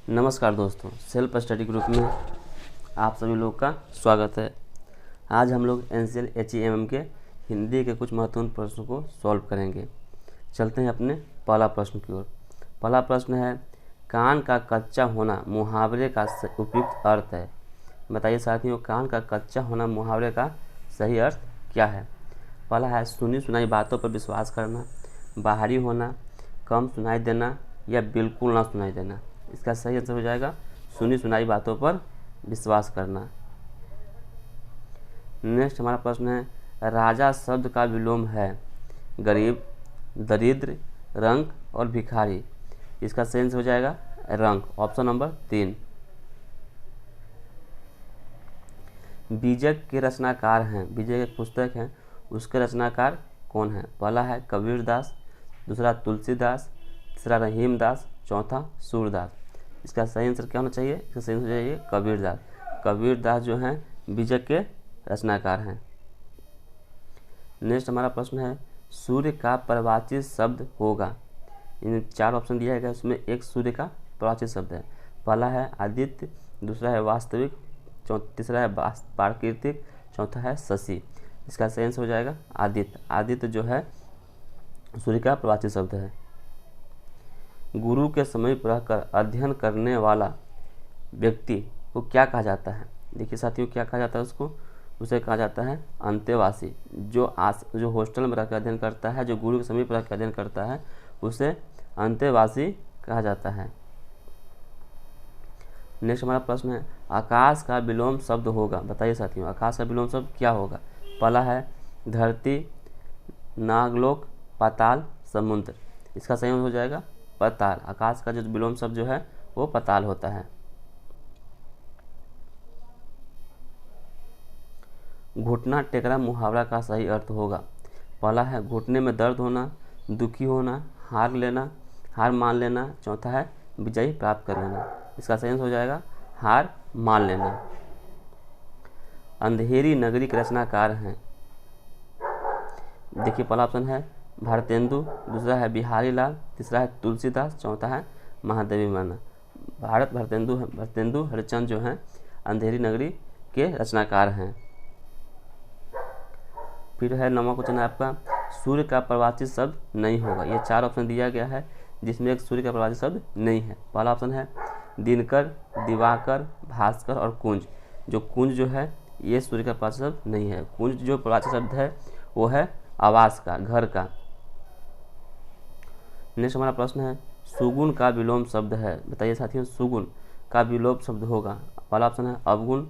नमस्कार दोस्तों, self study group में आप सभी लोग का स्वागत है। आज हम लोग एनसीएल HEMM के हिंदी के कुछ महत्वपूर्ण प्रश्नों को सॉल्व करेंगे। चलते हैं अपने पहला प्रश्न की ओर। पहला प्रश्न है, कान का कच्चा होना मुहावरे का उपयुक्त अर्थ है। बताइए साथियों, कान का कच्चा होना मुहावरे का सही अर्थ क्या है। पहला है, सुनी सुनाई बातों पर विश्वास करना, बाहरी होना, कम सुनाई देना या बिल्कुल ना सुनाई देना। इसका सही आंसर हो जाएगा सुनी सुनाई बातों पर विश्वास करना। नेक्स्ट हमारा प्रश्न है, राजा शब्द का विलोम है गरीब, दरिद्र, रंक और भिखारी। इसका सही आंसर हो जाएगा रंक, ऑप्शन नंबर 3। बीजक के रचनाकार हैं, बीजक एक पुस्तक है, उसके रचनाकार कौन है। पहला है कबीरदास, दूसरा तुलसीदास, तीसरा रहीमदास, चौथा सूरदास। इसका सही आंसर क्या होना चाहिए। इसका सही आंसर चाहिए कबीरदास। कबीरदास जो हैं बीजक के रचनाकार हैं। नेक्स्ट हमारा प्रश्न है, सूर्य का परिभाषित शब्द होगा। इन 4 ऑप्शन दिया गया, उसमें एक सूर्य का परिभाषित शब्द है। पहला है आदित्य, दूसरा है वास्तविक, तीसरा है प्राकृतिक, चौथा है शशि। इसका सही आंसर हो जाएगा आदित्य। आदित्य जो है सूर्य का परिभाषित शब्द है। गुरु के समीप रहकर अध्ययन करने वाला व्यक्ति को क्या कहा जाता है। देखिए साथियों, क्या कहा जाता है उसको, उसे कहा जाता है अंतेवासी। जो हॉस्टल में रहकर अध्ययन करता है, जो गुरु के समीप रहकर अध्ययन करता है, उसे अंतेवासी कहा जाता है। नेक्स्ट हमारा प्रश्न है, आकाश का विलोम शब्द होगा। बताइए साथियों, आकाश का विलोम शब्द क्या होगा। पहला है धरती, नागलोक, पाताल, समुद्र। इसका सही हो जाएगा पाताल। आकाश का जो विलोम शब्द जो है वो पाताल होता है। घुटना टेकरा मुहावरा का सही अर्थ होगा। पहला है घुटने में दर्द होना, दुखी होना, हार मान लेना, चौथा है विजय प्राप्त कर लेना। इसका सही हो जाएगा हार मान लेना। अंधेरी नगरी के रचनाकार हैं। देखिए पहला ऑप्शन है भारतेंदु, दूसरा है बिहारी लाल, तीसरा है तुलसीदास, चौथा है महादेवी मीना। भारतेंदु हरिश्चंद्र जो हैं अंधेरी नगरी के रचनाकार हैं। फिर है 9वां क्वेश्चन है आपका, सूर्य का परिभाषित शब्द नहीं होगा। ये 4 ऑप्शन दिया गया है, जिसमें एक सूर्य का परिभाषित शब्द नहीं है। पहला ऑप्शन है दिनकर, दिवाकर, भास्कर और कुंज। जो कुंज जो है ये सूर्य का परिभाषित शब्द नहीं है। कुंज जो परिभाषित शब्द है वो है आवास का, घर का। नेक्स्ट हमारा प्रश्न है, सुगुण का विलोम शब्द है। बताइए साथियों, सुगुण का विलोम शब्द होगा। पहला ऑप्शन है अवगुण,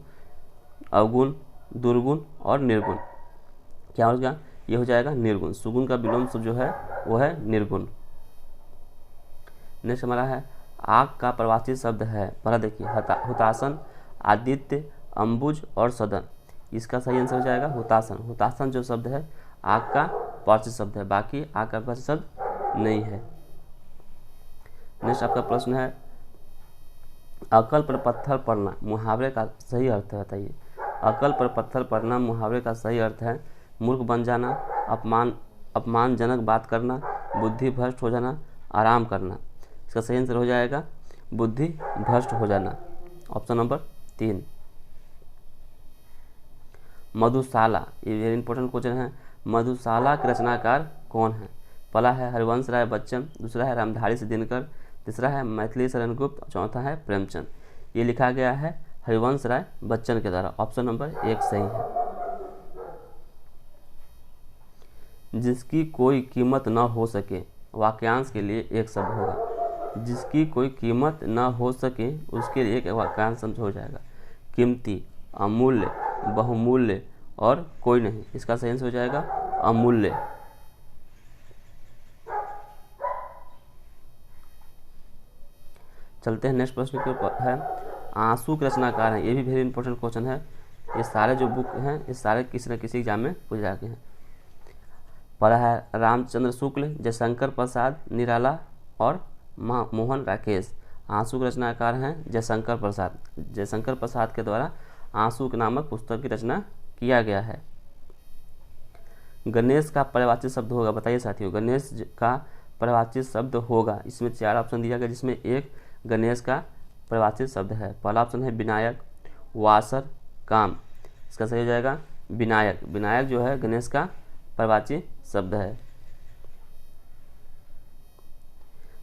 अवगुण, दुर्गुण और निर्गुण। क्या होगा, ये हो जाएगा निर्गुण। सुगुण का विलोम शब्द जो है वो है निर्गुण। नेक्स्ट हमारा है आग का परिभाषित शब्द है। पहला देखिए हुतासन, आदित्य, अंबुज और सदन। इसका सही आंसर हो जाएगा हुतासन। हुतासन जो शब्द है आग का परिभाषित शब्द है, बाकी आग का परिभाषित शब्द नहीं है। नेक्स्ट आपका प्रश्न है, अकल पर पत्थर पड़ना मुहावरे का सही अर्थ है। बताइए, अकल पर पत्थर पड़ना मुहावरे का सही अर्थ है मूर्ख बन जाना, अपमानजनक बात करना, बुद्धि भ्रष्ट हो जाना, आराम करना। इसका सही आंसर हो जाएगा बुद्धि भ्रष्ट हो जाना, ऑप्शन नंबर 3। मधुशाला, ये वेरी इंपॉर्टेंट क्वेश्चन है। मधुशाला के रचनाकार कौन है। पहला है हरिवंश राय बच्चन, दूसरा है रामधारी सिंह दिनकर, तीसरा है मैथिली शरण गुप्त, चौथा है प्रेमचंद। ये लिखा गया है हरिवंश राय बच्चन के द्वारा, ऑप्शन नंबर 1 सही है। जिसकी कोई कीमत न हो सके, वाक्यांश के लिए एक शब्द होगा। जिसकी कोई कीमत न हो सके उसके लिए एक वाक्यांश शब्द हो जाएगा कीमती, अमूल्य, बहुमूल्य और कोई नहीं। इसका सही आंसर हो जाएगा अमूल्य। चलते हैं नेक्स्ट प्रश्न के ऊपर है, आंसू के रचनाकार हैं। ये भी वेरी इंपॉर्टेंट क्वेश्चन है। ये सारे जो बुक हैं ये सारे किसी न किसी एग्जाम में पूछ जाते हैं। पहला है रामचंद्र शुक्ल, जयशंकर प्रसाद, निराला और मोहन राकेश। आंसू के रचनाकार हैं जयशंकर प्रसाद। जयशंकर प्रसाद के द्वारा आंसू के नामक पुस्तक की रचना किया गया है। गणेश का परिभाषित शब्द होगा। बताइए साथियों, गणेश का परिभाषित शब्द होगा। इसमें 4 ऑप्शन दिया गया, जिसमें एक गणेश का परिभाषित शब्द है? पहला ऑप्शन है विनायक, वासर, काम। इसका सही हो जाएगा विनायक। विनायक जो है गणेश का परिभाषित शब्द है।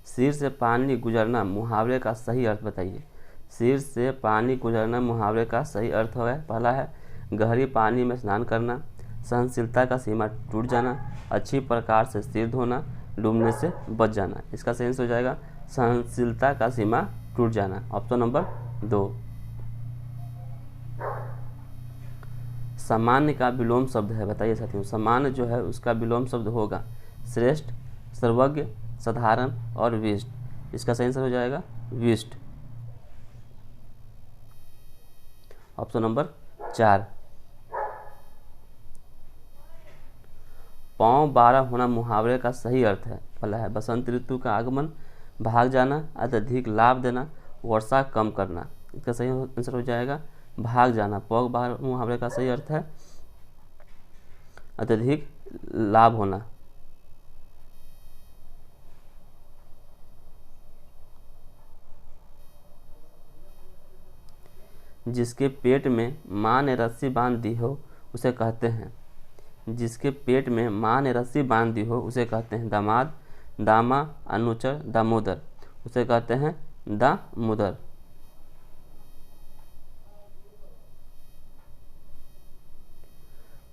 सिर से पानी गुजरना मुहावरे का सही अर्थ बताइए। सिर से पानी गुजरना मुहावरे का सही अर्थ है, पहला है गहरी पानी में स्नान करना, सहनशीलता का सीमा टूट जाना, अच्छी प्रकार से सिर धोना, डूबने से बच जाना। इसका सही आंसर हो जाएगा सहनशीलता का सीमा टूट जाना, ऑप्शन नंबर 2। सामान्य का विलोम शब्द है, बताइए साथियों। सामान्य जो है उसका विलोम शब्द होगा श्रेष्ठ, सर्वज्ञ, साधारण और विशिष्ट। इसका सही आंसर हो जाएगा विशिष्ट, ऑप्शन नंबर 4। पाँव 12 होना मुहावरे का सही अर्थ है, पहला है बसंत ऋतु का आगमन, भाग जाना, अत्यधिक लाभ देना, वर्षा कम करना। इसका सही आंसर हो जाएगा भाग जाना। पाँव 12 मुहावरे का सही अर्थ है अत्यधिक लाभ होना। जिसके पेट में माँ ने रस्सी बांध दी हो उसे कहते हैं। जिसके पेट में माँ ने रस्सी बांध दी हो उसे कहते हैं दामाद, दामा, अनुचर, दामोदर। उसे कहते हैं दामोदर।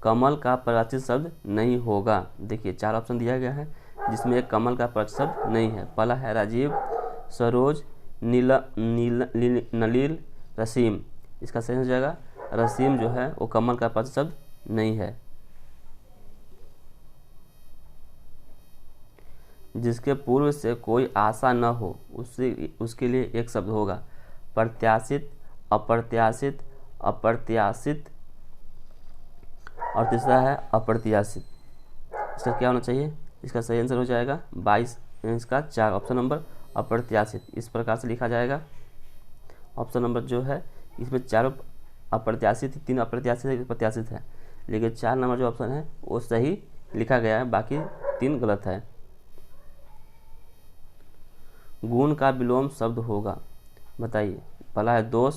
कमल का परिभाषित शब्द नहीं होगा। देखिए 4 ऑप्शन दिया गया है जिसमें एक कमल का परिभाषित शब्द नहीं है। पहला है राजीव, सरोज, नलील, रसीम। इसका सही हो जाएगा रसीम जो है वो कमल का परिभाषित शब्द नहीं है। जिसके पूर्व से कोई आशा न हो उसके लिए एक शब्द होगा प्रत्याशित, अप्रत्याशित, अप्रत्याशित और तीसरा है अप्रत्याशित। इसका क्या होना चाहिए? इसका सही आंसर हो जाएगा 22, इसका 4, ऑप्शन नंबर अप्रत्याशित। इस प्रकार से लिखा जाएगा। ऑप्शन नंबर जो है इसमें 4 अप्रत्याशित, 3 अप्रत्याशित, 1 प्रत्याशित है, लेकिन 4 नंबर जो ऑप्शन है वो सही लिखा गया है, बाकी 3 गलत है। गुण का विलोम शब्द होगा, बताइए। पहला है दोष,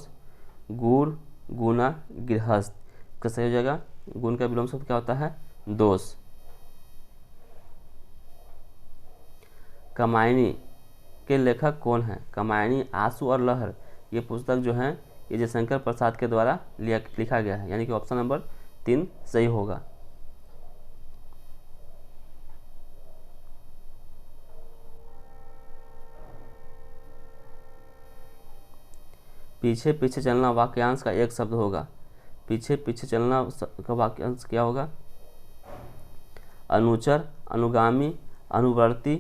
गुण, गुना, गृहस्थ। इसका सही हो जाएगा गुण का विलोम शब्द क्या होता है? दोष। कामायनी के लेखक कौन है? कामायनी, आंसू और लहर, ये पुस्तक जो है ये जयशंकर प्रसाद के द्वारा लिखा गया है, यानी कि ऑप्शन नंबर 3 सही होगा। पीछे पीछे चलना वाक्यांश का एक शब्द होगा। पीछे पीछे चलना का वाक्यांश क्या होगा? अनुचर, अनुगामी, अनुवर्ती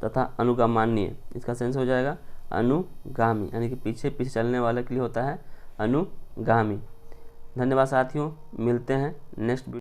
तथा अनुगामान्य। इसका सेंस हो जाएगा अनुगामी, यानी कि पीछे पीछे चलने वाले के लिए होता है अनुगामी। धन्यवाद साथियों, मिलते हैं नेक्स्ट वीडियो।